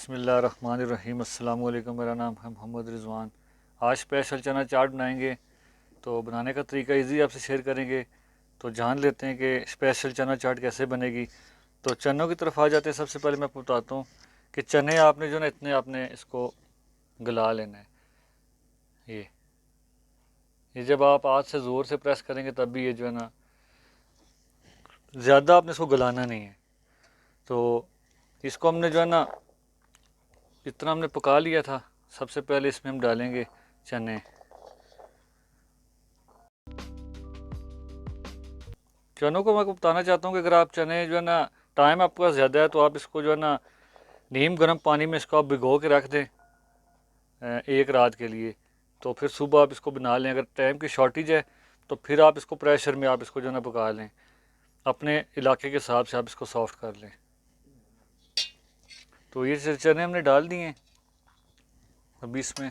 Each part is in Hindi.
बिस्मिल्लाहिर्रहमानिर्रहीम। अस्सलाम वालेकुम। मेरा नाम है मोहम्मद रिज़वान। आज स्पेशल चना चाट बनाएंगे। तो बनाने का तरीका इजी आपसे शेयर करेंगे। तो जान लेते हैं कि स्पेशल चना चाट कैसे बनेगी। तो चनों की तरफ आ जाते हैं। सबसे पहले मैं आपको बताता हूँ कि चने आपने जो ना इतने आपने इसको गला लेना है। ये ये जब आप हाथ से ज़ोर से प्रेस करेंगे तब भी ये जो है ना ज़्यादा आपने इसको गलाना नहीं है। तो इसको हमने जो है ना इतना हमने पका लिया था। सबसे पहले इसमें हम डालेंगे चने। चनों को मैं आपको बताना चाहता हूँ कि अगर आप चने जो है ना टाइम आपके पास ज़्यादा है तो आप इसको जो है ना नीम गर्म पानी में इसको आप भिगो के रख दें एक रात के लिए। तो फिर सुबह आप इसको बना लें। अगर टाइम की शॉर्टेज है तो फिर आप इसको प्रेशर में आप इसको जो है ना पका लें। अपने इलाके के हिसाब से आप इसको सॉफ्ट कर लें। तो ये चने हमने डाल दिए हैं। अभी इसमें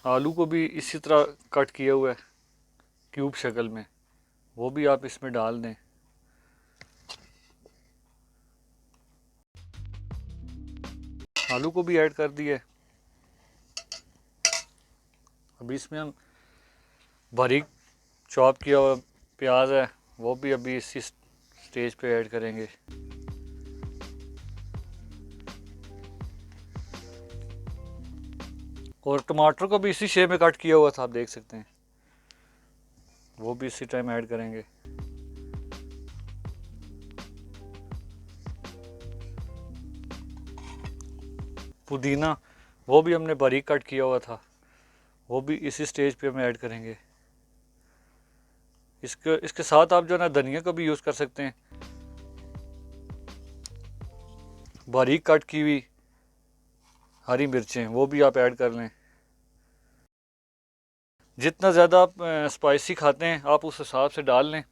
आलू को भी इसी तरह कट किया हुआ है क्यूब शक्ल में, वो भी आप इसमें डाल दें। आलू को भी ऐड कर दिए। अभी इसमें हम बारीक चॉप किया हुआ प्याज है वो भी अभी इसी स्टेज पे ऐड करेंगे। और टमाटर को भी इसी शेप में कट किया हुआ था, आप देख सकते हैं, वो भी इसी टाइम ऐड करेंगे। पुदीना वो भी हमने बारीक कट किया हुआ था, वो भी इसी स्टेज पे हम ऐड करेंगे। इसके साथ आप जो है ना धनिया को भी यूज़ कर सकते हैं। बारीक कट की हुई हरी मिर्चें वो भी आप ऐड कर लें। जितना ज़्यादा आप स्पाइसी खाते हैं आप उस हिसाब से डाल लें।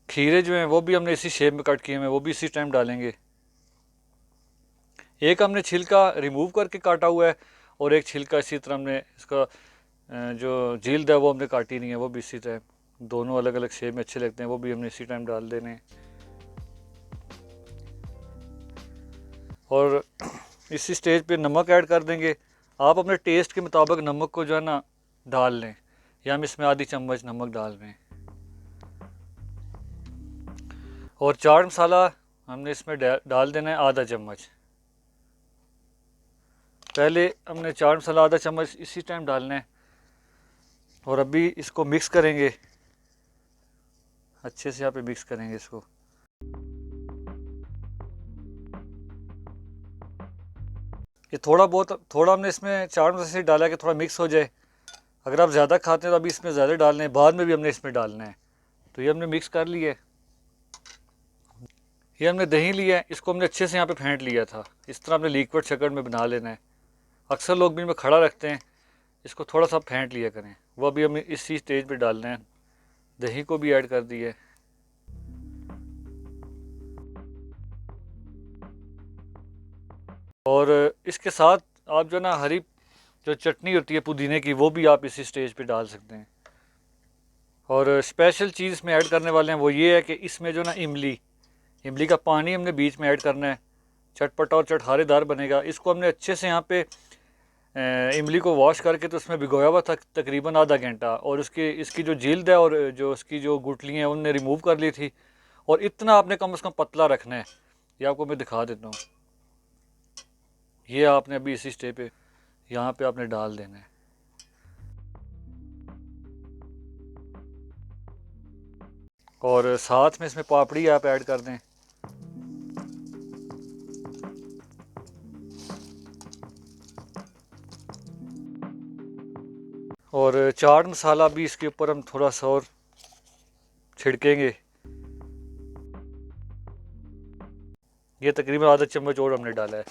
खीरे जो हैं वो भी हमने इसी शेप में कट किए हैं, वो भी इसी टाइम डालेंगे। एक हमने छिलका रिमूव करके काटा हुआ है और एक छिलका इसी तरह हमने इसका जो जिल्द है वो हमने काटी नहीं है, वो भी इसी टाइम। दोनों अलग अलग शेप में अच्छे लगते हैं, वो भी हमने इसी टाइम डाल देने। और इसी स्टेज पे नमक ऐड कर देंगे। आप अपने टेस्ट के मुताबिक नमक को जो है ना डाल लें, या हम इसमें आधी चम्मच नमक डाल दें। और चाट मसाला हमने इसमें डाल देना है आधा चम्मच। पहले हमने चाट मसाला आधा चम्मच इसी टाइम डालना है और अभी इसको मिक्स करेंगे अच्छे से। यहाँ पे मिक्स करेंगे इसको। ये थोड़ा हमने इसमें चाट मसाले से डाला कि थोड़ा मिक्स हो जाए। अगर आप ज़्यादा खाते हैं तो अभी इसमें ज़्यादा डालना है, बाद में भी हमने इसमें डालना है। तो ये हमने मिक्स कर लिया है। ये हमने दही लिया है, इसको हमने अच्छे से यहाँ पे फेंट लिया था। इस तरह हमने लिक्विड शक्ल में बना लेना है। अक्सर लोग भी इनमें खड़ा रखते हैं, इसको थोड़ा सा फेंट लिया करें। वो अभी हमें इसी स्टेज पे डालना है। दही को भी ऐड कर दिया है। और इसके साथ आप जो ना हरी जो चटनी होती है पुदीने की वो भी आप इसी स्टेज पे डाल सकते हैं। और स्पेशल चीज़ इसमें ऐड करने वाले हैं वो ये है कि इसमें जो ना इमली का पानी हमने बीच में ऐड करना है। चटपटा और चटखारेदार बनेगा। इसको हमने अच्छे से यहाँ पे इमली को वॉश करके तो उसमें भिगोया हुआ था तकरीबन आधा घंटा, और इसकी जो जिल्द है और जो इसकी जो गुठलियाँ हैं उनने रिमूव कर ली थी। और इतना आपने कम से कम पतला रखना है। ये आपको मैं दिखा देता हूँ। ये आपने अभी इसी स्टेज पे यहाँ पे आपने डाल देना है। और साथ में इसमें पापड़ी आप ऐड कर दें। और चाट मसाला भी इसके ऊपर हम थोड़ा सा और छिड़केंगे। ये तकरीबन आधा चम्मच और हमने डाला है।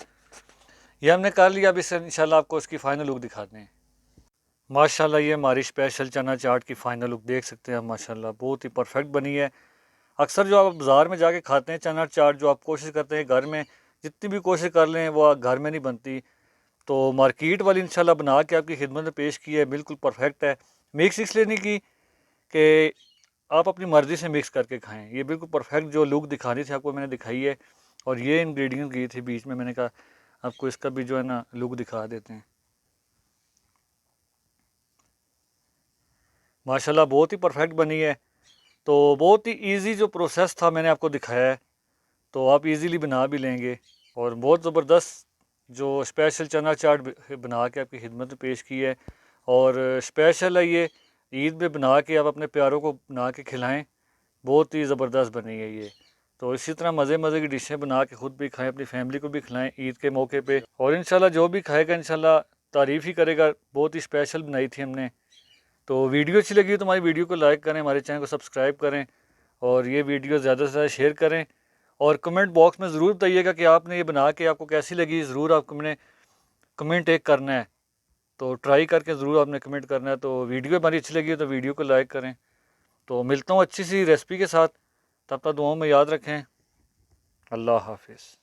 ये हमने कर लिया। अब इससे इंशाल्लाह आपको इसकी फ़ाइनल लुक दिखाते हैं। माशाल्लाह ये हमारी स्पेशल चना चाट की फ़ाइनल लुक देख सकते हैं। माशाल्लाह बहुत ही परफेक्ट बनी है। अक्सर जो आप बाज़ार में जाके खाते हैं चना चाट, जो आप कोशिश करते हैं घर में जितनी भी कोशिश कर लें वो घर में नहीं बनती। तो मार्केट वाली इंशाल्लाह बना के आपकी खिदमत में पेश की है, बिल्कुल परफेक्ट है। मिक्स इसलिए नहीं की कि आप अपनी मर्ज़ी से मिक्स करके खाएं। ये बिल्कुल परफेक्ट जो लुक दिखानी थी आपको मैंने दिखाई है। और ये इंग्रेडिएंट की थी बीच में, मैंने कहा आपको इसका भी जो है ना लुक दिखा देते हैं। माशाल्लाह बहुत ही परफेक्ट बनी है। तो बहुत ही इजी जो प्रोसेस था मैंने आपको दिखाया है, तो आप इजीली बना भी लेंगे। और बहुत ज़बरदस्त जो स्पेशल चना चाट बना के आपकी खिदमत में पेश की है। और स्पेशल है ये, ईद में बना के आप अपने प्यारों को बना के खिलाएं। बहुत ही ज़बरदस्त बनी है ये। तो इसी तरह मज़े मज़े की डिशें बना के ख़ुद भी खाएं, अपनी फैमिली को भी खिलाएं ईद के मौके पे। और इंशाल्लाह जो भी खाएगा इंशाल्लाह तारीफ़ ही करेगा। बहुत ही स्पेशल बनाई थी हमने। तो वीडियो अच्छी लगी तो हमारी वीडियो को लाइक करें, हमारे चैनल को सब्सक्राइब करें और ये वीडियो ज़्यादा से ज़्यादा शेयर करें। और कमेंट बॉक्स में ज़रूर बताइएगा कि आपने ये बना के आपको कैसी लगी। ज़रूर आपको मैंने कमेंट एक करना है, तो ट्राई करके ज़रूर आपने कमेंट करना है। तो वीडियो हमारी अच्छी लगी तो वीडियो को लाइक करें। तो मिलता हूँ अच्छी सी रेसिपी के साथ, तब तक दुआओं में याद रखें। अल्लाह हाफिज़।